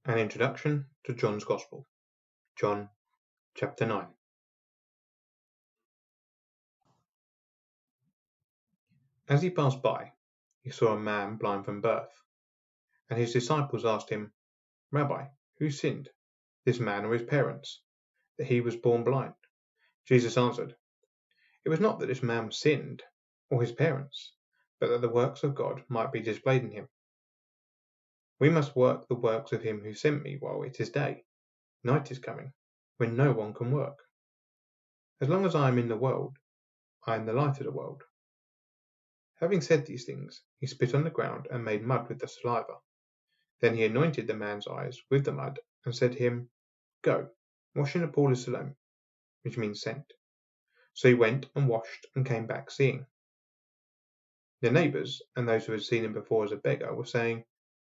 An Introduction to John's Gospel. John chapter 9. As he passed by, he saw a man blind from birth, and his disciples asked him, Rabbi, who sinned, this man or his parents, that he was born blind? Jesus answered, It was not that this man sinned, or his parents, but that the works of God might be displayed in him. We must work the works of him who sent me while it is day. Night is coming, when no one can work. As long as I am in the world, I am the light of the world. Having said these things, he spit on the ground and made mud with the saliva. Then he anointed the man's eyes with the mud and said to him, Go, wash in the pool of Siloam, which means sent. So he went and washed and came back seeing. The neighbours and those who had seen him before as a beggar were saying,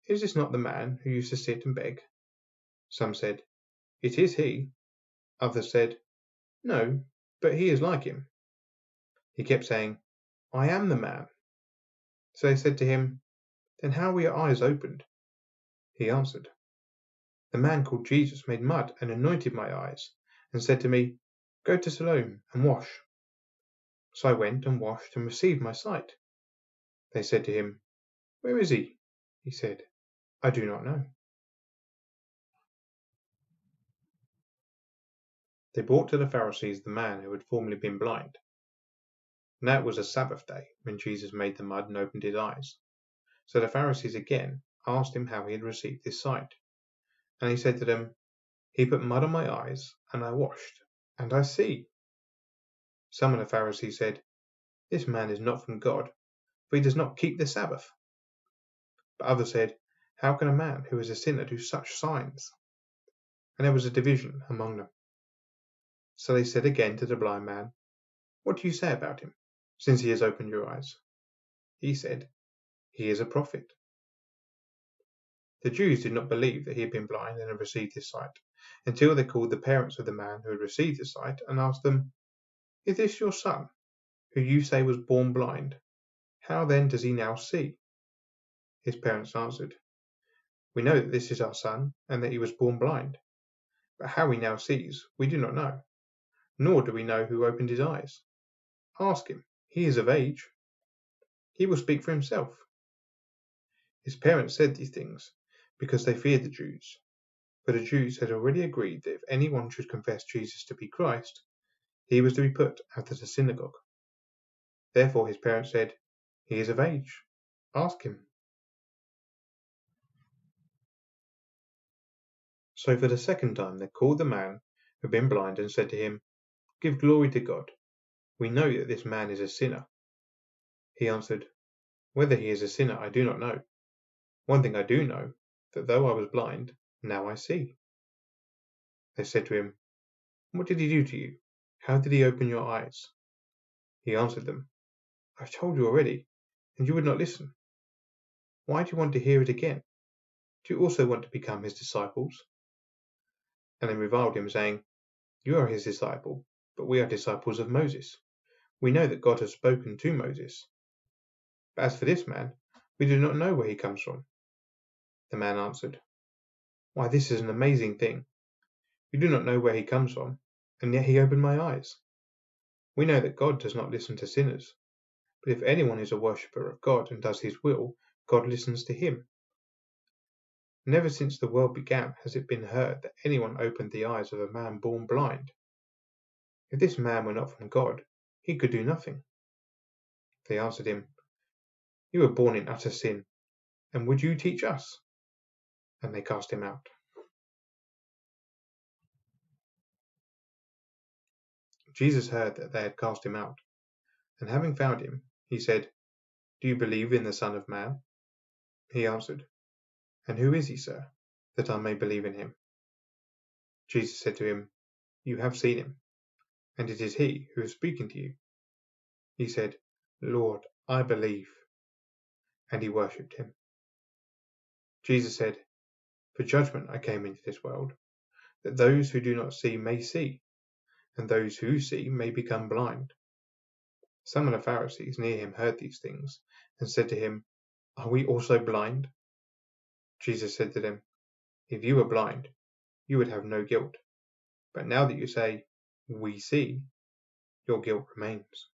Is this not the man who used to sit and beg? Some said, It is he. Others said, No, but he is like him. He kept saying, I am the man. So they said to him, Then how were your eyes opened? He answered, The man called Jesus made mud and anointed my eyes, and said to me, Go to Siloam and wash. So I went and washed and received my sight. They said to him, Where is he? He said, I do not know. They brought to the Pharisees the man who had formerly been blind. Now it was a Sabbath day when Jesus made the mud and opened his eyes. So the Pharisees again asked him how he had received his sight. And he said to them, He put mud on my eyes, and I washed, and I see. Some of the Pharisees said, This man is not from God, for he does not keep the Sabbath. But others said, How can a man who is a sinner do such signs? And there was a division among them. So they said again to the blind man, What do you say about him, since he has opened your eyes? He said, He is a prophet. The Jews did not believe that he had been blind and had received his sight, until they called the parents of the man who had received his sight and asked them, Is this your son, who you say was born blind? How then does he now see? His parents answered, We know that this is our son, and that he was born blind. But how he now sees, we do not know, nor do we know who opened his eyes. Ask him, he is of age. He will speak for himself. His parents said these things because they feared the Jews. For the Jews had already agreed that if anyone should confess Jesus to be Christ, he was to be put out of the synagogue. Therefore his parents said, He is of age. Ask him. So for the second time they called the man who had been blind and said to him, Give glory to God. We know that this man is a sinner. He answered, Whether he is a sinner I do not know. One thing I do know, that though I was blind, now I see. They said to him, What did he do to you? How did he open your eyes? He answered them, I have told you already, and you would not listen. Why do you want to hear it again? Do you also want to become his disciples? And they reviled him, saying, You are his disciple, but we are disciples of Moses. We know that God has spoken to Moses. But as for this man, we do not know where he comes from. The man answered, Why, this is an amazing thing. We do not know where he comes from, and yet he opened my eyes. We know that God does not listen to sinners, but if anyone is a worshipper of God and does his will, God listens to him. Never since the world began has it been heard that anyone opened the eyes of a man born blind. If this man were not from God, he could do nothing. They answered him, You were born in utter sin, and would you teach us? And they cast him out. Jesus heard that they had cast him out, and having found him, he said, Do you believe in the Son of Man? He answered, And who is he, sir, that I may believe in him? Jesus said to him, You have seen him, and it is he who is speaking to you. He said, Lord, I believe. And he worshipped him. Jesus said, For judgment I came into this world, that those who do not see may see, and those who see may become blind. Some of the Pharisees near him heard these things, and said to him, Are we also blind? Jesus said to them, If you were blind, you would have no guilt, but now that you say, "We see," your guilt remains.